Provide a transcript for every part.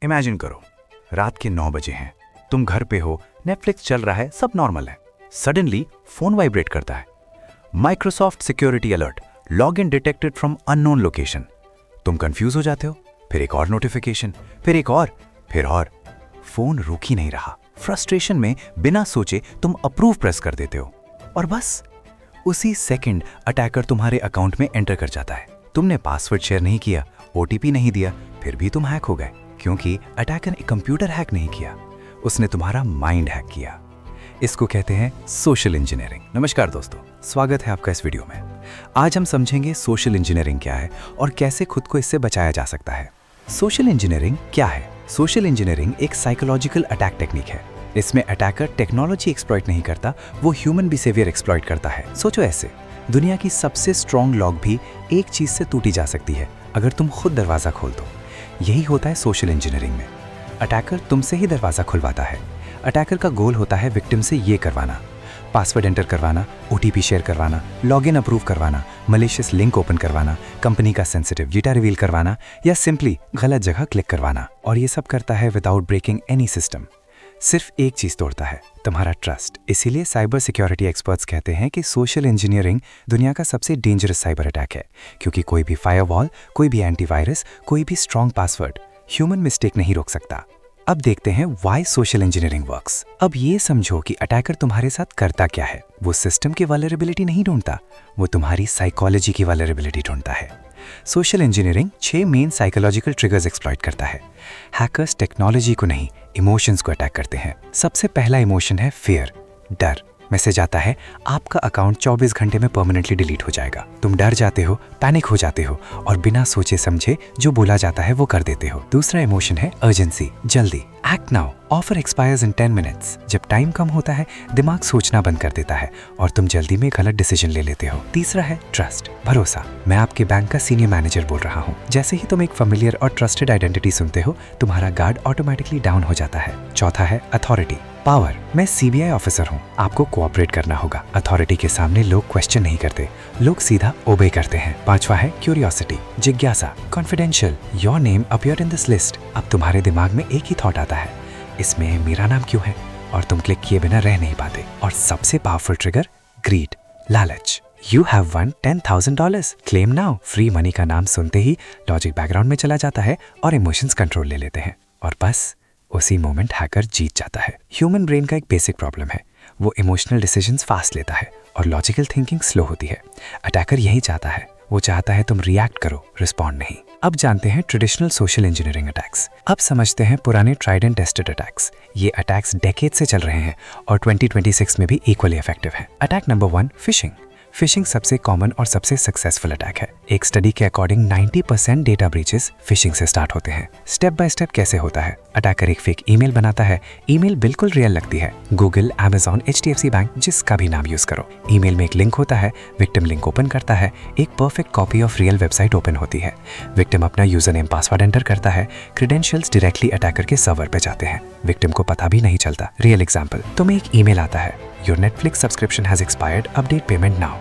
Imagine करो, रात के 9 बजे हैं, तुम घर पे हो, नेटफ्लिक्स चल रहा है, सब नॉर्मल है। सडनली फोन वाइब्रेट करता है। Microsoft security alert, log in detected from unknown location. तुम कंफ्यूज हो जाते हो, फिर एक और नोटिफिकेशन, फिर एक और। फोन रुक ही नहीं रहा। फ्रस्ट्रेशन में बिना सोचे तुम अप्रूव प्रेस कर देते हो और बस उसी सेकंड अटैकर तुम्हारे अकाउंट में एंटर कर जाता है। तुमने पासवर्ड शेयर नहीं किया, ओटीपी नहीं दिया, फिर भी तुम हैक हो गए, क्योंकि अटैकर ने कंप्यूटर हैक नहीं किया, उसने तुम्हारा माइंड हैक किया। इसको कहते हैं सोशल इंजीनियरिंग। नमस्कार दोस्तों, स्वागत है आपका इस वीडियो में। आज हम समझेंगे सोशल इंजीनियरिंग क्या है और कैसे खुद को इससे बचाया जा सकता है। सोशल इंजीनियरिंग क्या है? सोशल इंजीनियरिंग एक साइकोलॉजिकल अटैक टेक्निक है। इसमें अटैकर टेक्नोलॉजी एक्सप्लॉइट नहीं करता, वो ह्यूमन बिहेवियर एक्सप्लॉइट करता है। सोचो ऐसे, दुनिया की सबसे स्ट्रॉन्ग लॉक भी एक चीज से टूटी जा सकती है, अगर तुम खुद दरवाजा खोल दो। यही होता है सोशल इंजीनियरिंग में। अटैकर तुमसे ही दरवाजा खुलवाता है। अटैकर का गोल होता है विक्टिम से ये करवाना, पासवर्ड एंटर करवाना, ओटीपी शेयर करवाना, लॉगिन अप्रूव करवाना, मलिशियस लिंक ओपन करवाना, कंपनी का सेंसिटिव डेटा रिवील करवाना या सिंपली गलत जगह क्लिक करवाना। और ये सब करता है विदाउट ब्रेकिंग एनी सिस्टम। सिर्फ एक चीज तोड़ता है, तुम्हारा ट्रस्ट। इसीलिए साइबर सिक्योरिटी एक्सपर्ट्स कहते हैं कि सोशल इंजीनियरिंग दुनिया का सबसे डेंजरस साइबर अटैक है, क्योंकि कोई भी फायरवॉल, कोई भी एंटीवायरस, कोई भी स्ट्रॉन्ग पासवर्ड ह्यूमन मिस्टेक नहीं रोक सकता। अब देखते हैं व्हाई सोशल इंजीनियरिंग वर्क्स। अब ये समझो कि अटैकर तुम्हारे साथ करता क्या है। वो सिस्टम की वल्नरेबिलिटी नहीं ढूंढता, वो तुम्हारी साइकोलॉजी की वल्नरेबिलिटी ढूंढता है। Social engineering 6 main psychological triggers exploit करता है। हैकर्स टेक्नोलॉजी को नहीं, इमोशंस को अटैक करते हैं। सबसे पहला इमोशन है फियर, डर। मैसेज आता है, आपका अकाउंट 24 घंटे में परमानेंटली डिलीट हो जाएगा। तुम डर जाते हो, पैनिक हो जाते हो और बिना सोचे समझे जो बोला जाता है वो कर देते हो। दूसरा इमोशन है अर्जेंसी, जल्दी। Act now, offer expires in 10 minutes. जब टाइम कम होता है, दिमाग सोचना बंद कर देता है और तुम जल्दी में गलत डिसीजन ले लेते हो। तीसरा है ट्रस्ट, भरोसा। मैं आपके बैंक का सीनियर मैनेजर बोल रहा हूँ। जैसे ही तुम एक फेमिलियर और ट्रस्टेड आइडेंटिटी सुनते हो, तुम्हारा गार्ड ऑटोमेटिकली डाउन हो जाता है। चौथा है अथॉरिटी, पावर। मैं सीबीआई ऑफिसर हूँ, आपको कोऑपरेट करना होगा। अथॉरिटी के सामने लोग क्वेश्चन नहीं करते, लोग सीधा ओबे करते हैं। पांचवा है क्यूरियोसिटी, जिज्ञासा। Confidential, your name appear in this list. अब तुम्हारे दिमाग में एक ही थॉट आता है, इसमें मेरा नाम क्यों है, और तुम क्लिक किए बिना रह नहीं पाते। और सबसे पावरफुल ट्रिगर ग्रीड, लालच। You have won $10,000. Claim now. Free money का नाम सुनते ही लॉजिक बैकग्राउंड में चला जाता है और इमोशंस कंट्रोल ले लेते हैं और बस उसी मोमेंट हैकर जीत जाता है। ह्यूमन ब्रेन का एक बेसिक प्रॉब्लम है, वो इमोशनल डिसीजंस फास्ट लेता है और लॉजिकल थिंकिंग स्लो होती है। अटैकर यही चाहता है, वो चाहता है तुम रिएक्ट करो, रिस्पॉन्ड नहीं। अब जानते हैं ट्रेडिशनल सोशल इंजीनियरिंग अटैक्स। अब समझते हैं पुराने ट्राइड एंड टेस्टेड अटैक्स। ये अटैक्स डेकेड से चल रहे हैं और 2026 में भी इक्वली इफेक्टिव है। Attack number 1, fishing. फिशिंग सबसे कॉमन और सबसे सक्सेसफुल अटैक है। एक स्टडी के अकॉर्डिंग 90% डेटा ब्रीचेस फिशिंग से स्टार्ट होते हैं। स्टेप बाय स्टेप कैसे होता है? अटैकर एक फेक ईमेल बनाता है। ईमेल बिल्कुल रियल लगती है, गूगल, अमेजॉन, HDFC बैंक, जिसका भी नाम यूज करो। ईमेल में एक लिंक होता है, विक्टिम लिंक ओपन करता है, एक perfect copy of real website open होती है। विक्टिम अपना यूजर नेम पासवर्ड एंटर करता है, क्रेडेंशियल्स डायरेक्टली अटैकर के सर्वर पे जाते हैं। विक्टिम को पता भी नहीं चलता। रियल एग्जाम्पल, तुम्हें एक ईमेल आता है, your Netflix subscription has expired, update payment now.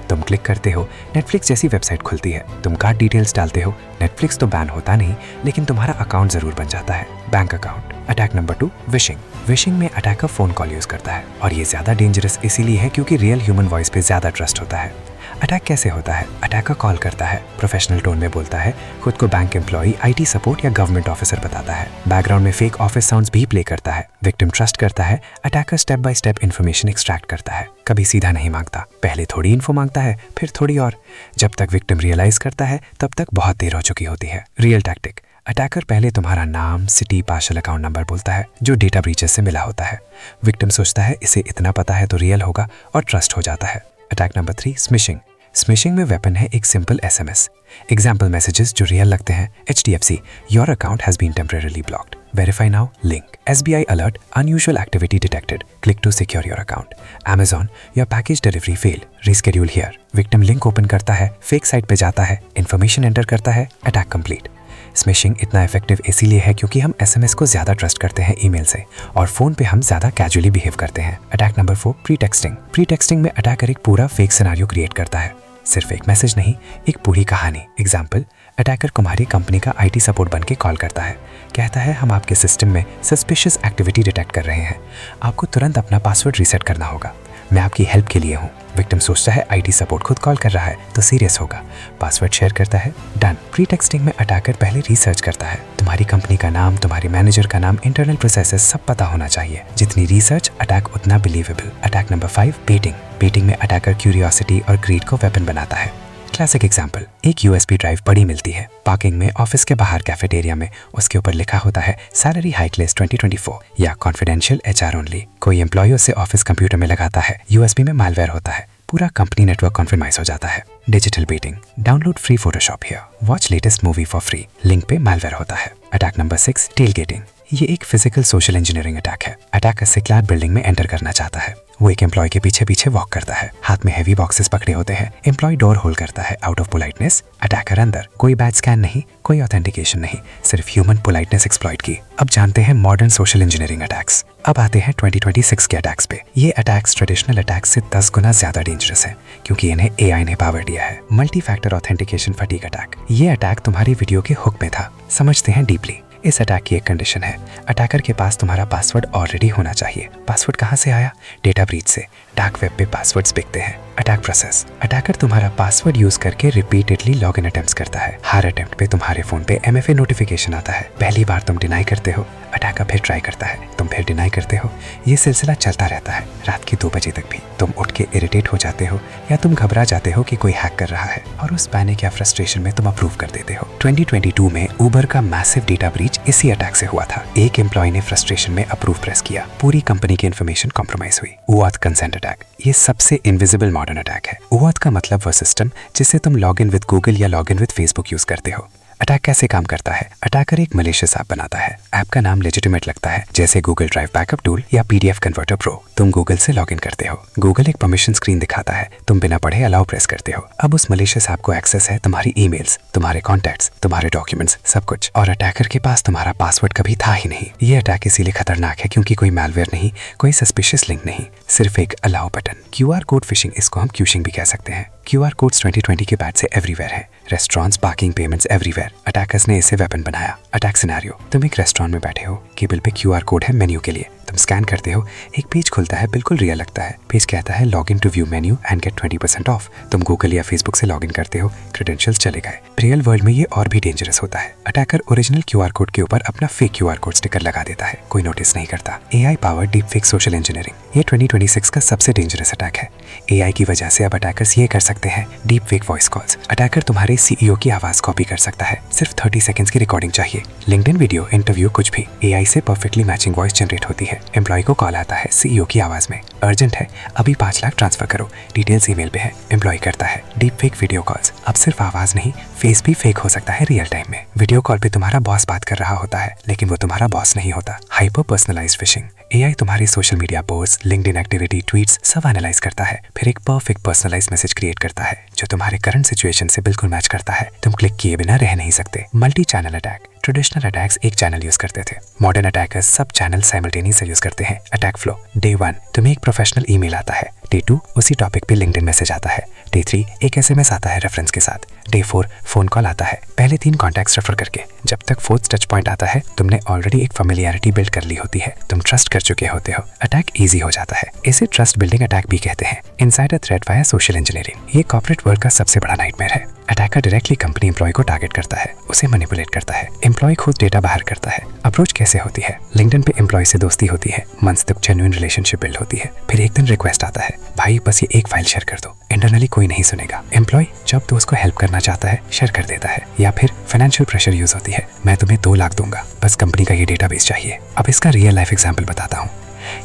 तुम क्लिक करते हो, नेटफ्लिक्स जैसी वेबसाइट खुलती है। तुम कार्ड डिटेल्स डालते हो, नेटफ्लिक्स तो बैन होता नहीं, लेकिन तुम्हारा अकाउंट जरूर बन जाता है, bank account. Attack number 2, wishing. Wishing में अटैकर फोन कॉल यूज करता है और ये ज्यादा डेंजरस इसीलिए है क्योंकि रियल ह्यूमन वॉइस पे ज्यादा ट्रस्ट होता है। अटैक कैसे होता है? अटैकर कॉल करता है, प्रोफेशनल टोन में बोलता है, खुद को बैंक एम्प्लॉई, IT सपोर्ट या गवर्नमेंट ऑफिसर बताता है। बैकग्राउंड में फेक ऑफिस साउंड्स भी प्ले करता है। विक्टिम ट्रस्ट करता है, attacker step by step information extract करता है। कभी सीधा नहीं मांगता, पहले थोड़ी इन्फो मांगता है, फिर थोड़ी और। जब तक विक्टिम रियलाइज करता है तब तक बहुत देर हो चुकी होती है। रियल टैक्टिक, अटैकर पहले तुम्हारा नाम, सिटी, पार्शल अकाउंट नंबर बोलता है जो डेटा ब्रीचेस से मिला होता है। विक्टिम सोचता है इसे इतना पता है तो रियल होगा और ट्रस्ट हो जाता है। Attack number 3, smishing. स्मिशिंग में वेपन है एक सिंपल SMS। एग्जाम्पल मैसेजेस जो रियल लगते हैं, HDFC, your account has been temporarily blocked, verify now, link. SBI alert, unusual activity detected, click to secure your account. Amazon, your package delivery fail, reschedule here. Victim link open करता है, fake site पे जाता है, information enter करता है, attack complete. Smishing इतना effective इसीलिए है क्योंकि हम SMS को ज्यादा ट्रस्ट करते हैं ईमेल से और फोन पे हम ज्यादा कैजुअली बिहेव करते हैं। Attack number 4, प्रीटेक्स्टिंग। प्रीटेक्स्टिंग में अटैकर एक पूरा फेक सिनेरियो क्रिएट करता है। सिर्फ एक मैसेज नहीं, एक पूरी कहानी। एग्जाम्पल, अटैकर तुम्हारी कंपनी का IT सपोर्ट बन के कॉल करता है, कहता है हम आपके सिस्टम में सस्पिशियस एक्टिविटी डिटेक्ट कर रहे हैं, आपको तुरंत अपना पासवर्ड रीसेट करना होगा, मैं आपकी हेल्प के लिए हूँ। विक्टिम सोचता है IT सपोर्ट खुद कॉल कर रहा है तो सीरियस होगा, पासवर्ड शेयर करता है, डन। प्रीटेक्स्टिंग में अटैकर पहले रिसर्च करता है, तुम्हारी कंपनी का नाम, तुम्हारे मैनेजर का नाम, इंटरनल प्रोसेसेस सब पता होना चाहिए। जितनी रिसर्च अटैक उतना believable. Attack number 5, baiting. Baiting में अटैकर क्यूरियोसिटी और ग्रीड को वेपन बनाता है। क्लासिक एग्जाम्पल, एक USB ड्राइव बड़ी मिलती है पार्किंग में, ऑफिस के बाहर कैफेटेरिया में, उसके ऊपर लिखा होता है सैलरी हाइक लिस्ट 2024 या कॉन्फिडेंशियल HR ओनली। कोई एम्प्लॉय उसे ऑफिस कंप्यूटर में लगाता है, USB में मालवेयर होता है, पूरा कंपनी नेटवर्क कॉन्फर्माइज हो जाता है। Digital baiting, download free Photoshop here, watch latest movie for free, link पे मालवेयर होता है। Attack number 6, tailgating. ये एक फिजिकल सोशल इंजीनियरिंग अटैक है। अटैकर सिक्लार बिल्डिंग में एंटर करना चाहता है, वो एक एम्प्लॉय के पीछे पीछे वॉक करता है, हाथ में हेवी बॉक्सेस पकड़े होते हैं, एम्प्लॉय डोर होल्ड करता है आउट ऑफ पोलाइटनेस, अटैकर अंदर, कोई बैड स्कैन नहीं, कोई ऑथेंटिकेशन नहीं, सिर्फ ह्यूमन पोलाइटनेस एक्सप्लॉइट की। अब जानते हैं मॉडर्न सोशल इंजीनियरिंग अटैक्स। अब आते हैं 2026 के अटैक्स पे। ये अटैक्स ट्रेडिशनल अटैक्स से 10 गुना ज्यादा डेंजरस है क्योंकि इन्हें AI ने पावर दिया है। Multi factor authentication fatigue attack. ये अटैक तुम्हारी वीडियो के हुक में था, समझते हैं डीपली। इस अटैक की एक कंडीशन है, अटैकर के पास तुम्हारा पासवर्ड ऑलरेडी होना चाहिए। पासवर्ड कहाँ से आया? डेटा ब्रीच से। डार्क वेब पे पासवर्ड्स बिकते हैं। अटैक प्रोसेस, अटैकर तुम्हारा पासवर्ड यूज करके रिपीटेडली लॉगिन अटेम्प्ट्स करता है। हर अटेम्प्ट पे तुम्हारे फोन पे MFA नोटिफिकेशन आता है। पहली बार तुम डिनाई करते हो, अटैकर फिर ट्राई करता है, तुम फिर डिनाई करते हो, ये सिलसिला चलता रहता है रात के 2 बजे तक भी। तुम उठ के इरिटेट हो जाते हो या तुम घबरा जाते हो कि कोई हैक कर रहा है और उस पैनिक या फ्रस्ट्रेशन में तुम अप्रूव कर देते हो। 2022 में उबर का मैसिव डेटा ब्रीच इसी अटैक से हुआ था। एक एम्प्लॉय ने फ्रस्ट्रेशन में अप्रूव प्रेस किया, पूरी कंपनी की इन्फॉर्मेशन कॉम्प्रोमाइज हुई। OAuth कंसेंट अटैक, ये सबसे इनविजिबल मॉडर्न अटैक है। OAuth का मतलब वो सिस्टम जिससे तुम लॉग इन विद गूगल या log in with Facebook use करते हो। अटैक कैसे काम करता है? अटैकर एक मलेशियस ऐप बनाता है, ऐप का नाम लेजिटिमेट लगता है जैसे गूगल ड्राइव बैकअप टूल या PDF कन्वर्टर प्रो। तुम गूगल से लॉगिन करते हो, गूगल एक परमिशन स्क्रीन दिखाता है, तुम बिना पढ़े अलाउ प्रेस करते हो। अब उस मलेशियस ऐप को एक्सेस है तुम्हारी ईमेल्स, तुम्हारे कॉन्टैक्ट्स, तुम्हारे डॉक्यूमेंट्स, सब कुछ, और अटैकर के पास तुम्हारा पासवर्ड कभी था ही नहीं। ये अटैक इसीलिए खतरनाक है क्योंकि कोई मैलवेयर नहीं, कोई सस्पिशियस लिंक नहीं, सिर्फ एक allow button. QR code fishing, इसको हम क्यूशिंग भी कह सकते हैं। QR कोड्स 2020 के बाद से एवरीवेयर है, restaurants, parking, payments, everywhere. Attackers ने इसे वेपन बनाया। अटैक सिनेरियो, तुम एक रेस्टोरेंट में बैठे हो, केबल पे QR कोड है मेन्यू के लिए, तुम स्कैन करते हो, एक पेज खुलता है, बिल्कुल रियल लगता है। पेज कहता है log in to view menu and get 20% off. तुम गूगल या फेसबुक से लॉग इन करते हो, क्रेडेंशियल्स चले गए। रियल वर्ल्ड में ये और भी डेंजरस होता है। अटैकर ओरिजिनल QR कोड के ऊपर अपना फेक QR कोड स्टिकर लगा देता है, कोई नोटिस नहीं करता। AI powered deep fake social engineering, ये 2026 का सबसे डेंजरस अटैक है। AI की वजह से अब अटैकर्स ये कर सकते हैं, deep fake voice calls. Attacker तुम्हारे CEO की आवाज कॉपी कर सकता है, सिर्फ 30 सेकंड्स की रिकॉर्डिंग चाहिए। लिंक्डइन वीडियो, इंटरव्यू, कुछ भी AI से परफेक्टली मैचिंग वॉइस जनरेट होती है। एम्प्लॉय को कॉल आता है CEO की आवाज में, अर्जेंट है, अभी 5 लाख ट्रांसफर करो, डिटेल्स ईमेल पे है। एम्प्लॉय करता है डीप फेक वीडियो कॉल्स। अब सिर्फ आवाज नहीं, फेस भी फेक हो सकता है रियल टाइम में। वीडियो कॉल पे तुम्हारा बॉस बात कर रहा होता है लेकिन वो तुम्हारा बॉस नहीं होता। हाइपर पर्सनलाइज्ड फिशिंग, AI तुम्हारी social media post, LinkedIn activity, tweets सब एनालाइज करता है, फिर एक परफेक्ट पर्सनलाइज्ड मैसेज क्रिएट करता है जो तुम्हारे करंट सिचुएशन से बिल्कुल मैच करता है। तुम क्लिक किए बिना रह नहीं सकते। Multi channel attack, traditional attacks एक चैनल यूज करते थे, मॉडर्न अटैकर्स सब चैनल साइमल्टेनियस यूज करते हैं। अटैक फ्लो, डे 1 तुम्हें एक प्रोफेशनल ईमेल आता है, डे 2 उसी टॉपिक पे लिंक्डइन मैसेज आता है, डे 3 एक SMS आता है रेफरेंस के साथ, डे 4 फोन कॉल आता है, पहले 3 कॉन्टैक्ट्स रेफर करके। जब तक 4th टच पॉइंट आता है तुमने ऑलरेडी एक फेमिलियरिटी बिल्ड कर ली होती है, तुम ट्रस्ट कर चुके होते हो, अटैक इजी हो जाता है। इसे ट्रस्ट बिल्डिंग अटैक भी कहते हैं। Insider threat via social engineering, ये कॉर्पोरेट वर्ल्ड का सबसे बड़ा नाइटमेयर है। अटैकर डायरेक्टली कंपनी एम्प्लॉय को टारगेट करता है, उसे मैनिपुलेट करता है, एम्प्लॉय खुद डेटा बाहर करता है। अप्रोच कैसे होती है? लिंक्डइन पे एम्प्लॉय से दोस्ती होती है, मंथ्स तक जेन्युइन रिलेशनशिप बिल्ड होती है, फिर एक दिन रिक्वेस्ट आता है, भाई बस ये एक फाइल शेयर कर दो, इंटरनली कोई नहीं सुनेगा। एम्प्लॉय जब दोस्त को हेल्प करना चाहता है शेयर कर देता है, या फिर फाइनेंशियल प्रेशर यूज होती है, मैं तुम्हें 2 लाख दूंगा, बस कंपनी का ये डेटाबेस चाहिए। अब इसका रियल लाइफ एग्जाम्पल बताता हूँ।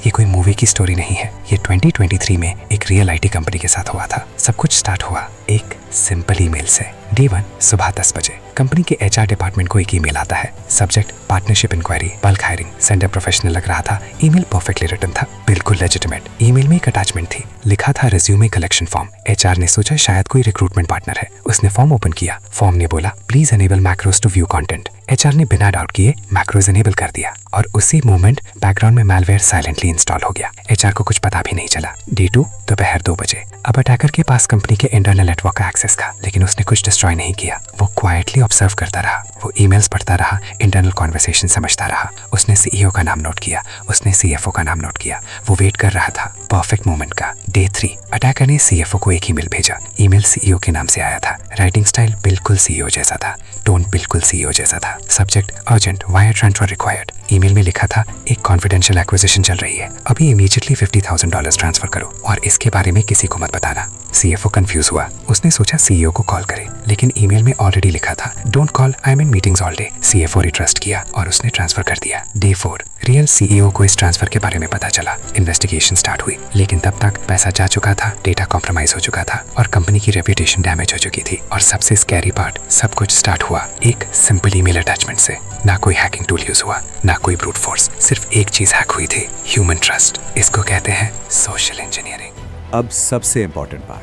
ये कोई मूवी की स्टोरी नहीं है, ये 2023 में एक रियल IT कंपनी के साथ हुआ था। सब कुछ स्टार्ट हुआ एक सिंपल ईमेल से। डे 1 सुबह 10 बजे कंपनी के HR डिपार्टमेंट को एक ईमेल आता है, subject partnership inquiry, bulk hiring, sender professional लग रहा था। ईमेल परफेक्टली रिटन था, बिल्कुल लेजिटिमेट। ईमेल में एक अटैचमेंट थी, लिखा था रिज्यूमे कलेक्शन फॉर्म। HR ने सोचा शायद कोई रिक्रूटमेंट पार्टनर है, उसने फॉर्म ओपन किया, फॉर्म ने बोला please enable macros to view content. HR ने बिना डाउट किए मैक्रोज एनेबल कर दिया और उसी मोमेंट बैकग्राउंड में मैलवेयर साइलेंटली इंस्टॉल हो गया। HR को कुछ पता भी नहीं चला। डे 2 दोपहर 2 बजे अब अटैकर के पास कंपनी के इंटरनल नेटवर्क का एक्सेस था, लेकिन उसने कुछ डिस्ट्रॉय नहीं किया, वो क्वाइटली ऑब्जर्व करता रहा, वो ईमेल्स पढ़ता रहा, इंटरनल कॉन्वर्सेशन समझता रहा। उसने सीईओ का नाम नोट किया, उसने सीएफओ का नाम नोट किया। वो वेट कर रहा था परफेक्ट मोमेंट का। डे 3, अटैकर ने सीएफओ को एक ईमेल भेजा। ईमेल सीईओ के नाम से आया था। राइटिंग स्टाइल बिल्कुल सीईओ जैसा था, टोन बिल्कुल सीईओ जैसा था। Subject urgent, wire transfer required. Email में लिखा था एक कॉन्फिडेंशियल एक्विजिशन चल रही है, अभी इमीडिएटली $50,000 ट्रांसफर करो और इसके बारे में किसी को मत बताना। सीएफओ कंफ्यूज हुआ, उसने सोचा सीईओ को कॉल करे, लेकिन ईमेल में ऑलरेडी लिखा था don't call, I am in meetings all day. CFO रिट्रस्ट किया और उसने ट्रांसफर कर दिया। डे 4, रियल सीईओ को इस ट्रांसफर के बारे में पता चला। इन्वेस्टिगेशन स्टार्ट हुई, लेकिन तब तक पैसा जा चुका था, डेटा कॉम्प्रोमाइज हो चुका था और कंपनी की रेपुटेशन डैमेज हो चुकी थी। और सबसे स्कैरी पार्ट, सब कुछ स्टार्ट हुआ एक सिंपल ईमेल अटैचमेंट से। ना कोई हैकिंग टूल यूज हुआ, ना कोई ब्रूट फोर्स, सिर्फ एक चीज हैक हुई थी, ह्यूमन ट्रस्ट। इसको कहते हैं सोशल इंजीनियरिंग। अब सबसे इंपॉर्टेंट पार्ट,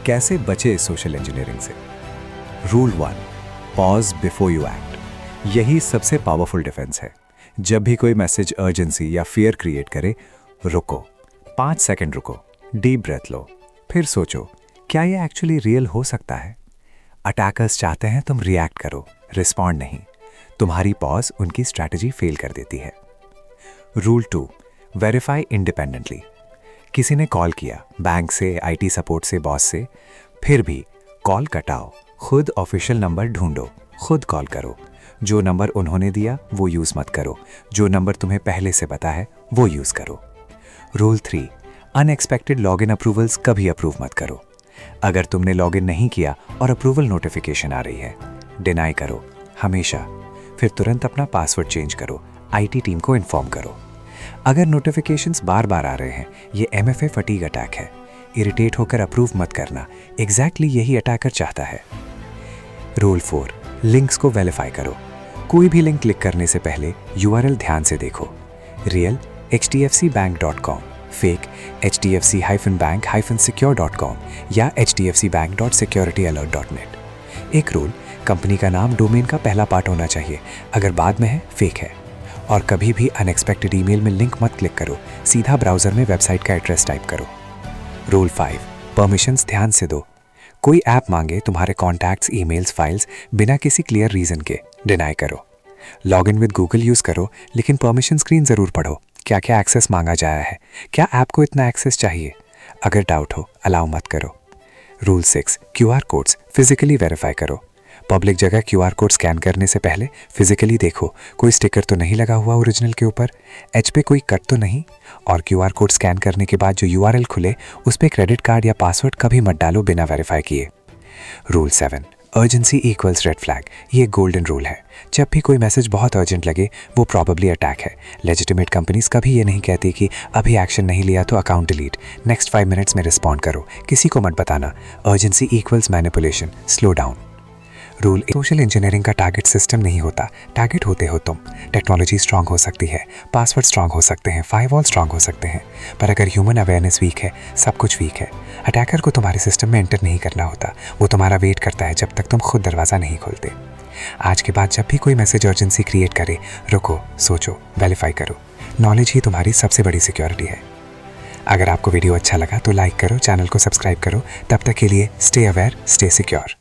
कैसे बचे सोशल इंजीनियरिंग से। Rule 1, pause before you act. यही सबसे पावरफुल डिफेंस है। जब भी कोई मैसेज अर्जेंसी या फियर क्रिएट करे, रुको, 5 सेकंड रुको, डीप ब्रेथ लो, फिर सोचो क्या ये एक्चुअली रियल हो सकता है। अटैकर्स चाहते हैं तुम रिएक्ट करो, रिस्पॉन्ड नहीं। तुम्हारी पॉज उनकी स्ट्रैटेजी फेल कर देती है। Rule 2, verify independently. किसी ने कॉल किया, बैंक से, आईटी सपोर्ट से, बॉस से, फिर भी कॉल कटाओ, खुद ऑफिशियल नंबर ढूंढो, खुद कॉल करो। जो नंबर उन्होंने दिया वो यूज़ मत करो, जो नंबर तुम्हें पहले से पता है वो यूज़ करो। रूल 3, अनएक्सपेक्टेड लॉगिन अप्रूवल्स कभी अप्रूव मत करो। अगर तुमने लॉगिन नहीं किया और अप्रूवल नोटिफिकेशन आ रही है, डिनाई करो हमेशा। फिर तुरंत अपना पासवर्ड चेंज करो, आईटी टीम को इन्फॉर्म करो। अगर नोटिफिकेशंस बार बार आ रहे हैं, ये MFA फटीग अटैक है। इरिटेट होकर अप्रूव मत करना, एग्जैक्टली यही अटैकर चाहता है। रूल 4, लिंक्स को वेरीफाई करो। कोई भी लिंक क्लिक करने से पहले URL ध्यान से देखो। रियल hdfcbank.com, फेक hdfc-bank-secure.com या hdfcbank.securityalert.net। एक रूल, कंपनी का नाम डोमेन का पहला पार्ट होना चाहिए, अगर बाद में है फेक है। और कभी भी अनएक्सपेक्टेड ईमेल में लिंक मत क्लिक करो, सीधा ब्राउज़र में वेबसाइट का एड्रेस टाइप करो। रूल 5, परमिशंस ध्यान से दो। कोई ऐप मांगे तुम्हारे कॉन्टैक्ट्स, ईमेल्स, फाइल्स बिना किसी क्लियर रीज़न के, डिनाई करो। लॉगिन विद गूगल यूज़ करो, लेकिन परमिशन स्क्रीन ज़रूर पढ़ो, क्या क्या एक्सेस मांगा जाया है, क्या ऐप को इतना एक्सेस चाहिए। अगर डाउट हो, अलाउ मत करो। Rule 6, QR codes physically verify करो। पब्लिक जगह QR कोड स्कैन करने से पहले फिजिकली देखो, कोई स्टिकर तो नहीं लगा हुआ ओरिजिनल के ऊपर, एज पे कोई कट तो नहीं। और QR कोड स्कैन करने के बाद जो URL खुले उस पे क्रेडिट कार्ड या पासवर्ड कभी मत डालो बिना वेरीफाई किए। Rule 7, urgency equals red flag. ये गोल्डन रूल है। जब भी कोई मैसेज बहुत अर्जेंट लगे, वो प्रॉबेबली अटैक है। लेजिटिमेट कंपनीज कभी ये नहीं कहती कि अभी एक्शन नहीं लिया तो अकाउंट डिलीट, नेक्स्ट 5 मिनट्स में रिस्पॉन्ड करो, किसी को मत बताना। Urgency equals manipulation, slow down. Rule, social engineering का टारगेट सिस्टम नहीं होता, टारगेट होते हो तुम। टेक्नोलॉजी स्ट्रांग हो सकती है, पासवर्ड स्ट्रांग हो सकते हैं, फायरवॉल स्ट्रांग हो सकते हैं, पर अगर ह्यूमन अवेयरनेस वीक है, सब कुछ वीक है। अटैकर को तुम्हारे सिस्टम में एंटर नहीं करना होता, वो तुम्हारा वेट करता है जब तक तुम खुद दरवाज़ा नहीं खोलते। आज के बाद जब भी कोई मैसेज अर्जेंसी क्रिएट करे, रुको, सोचो, वेरीफाई करो। नॉलेज ही तुम्हारी सबसे बड़ी सिक्योरिटी है। अगर आपको वीडियो अच्छा लगा तो लाइक करो, चैनल को सब्सक्राइब करो। तब तक के लिए स्टे अवेयर, स्टे सिक्योर।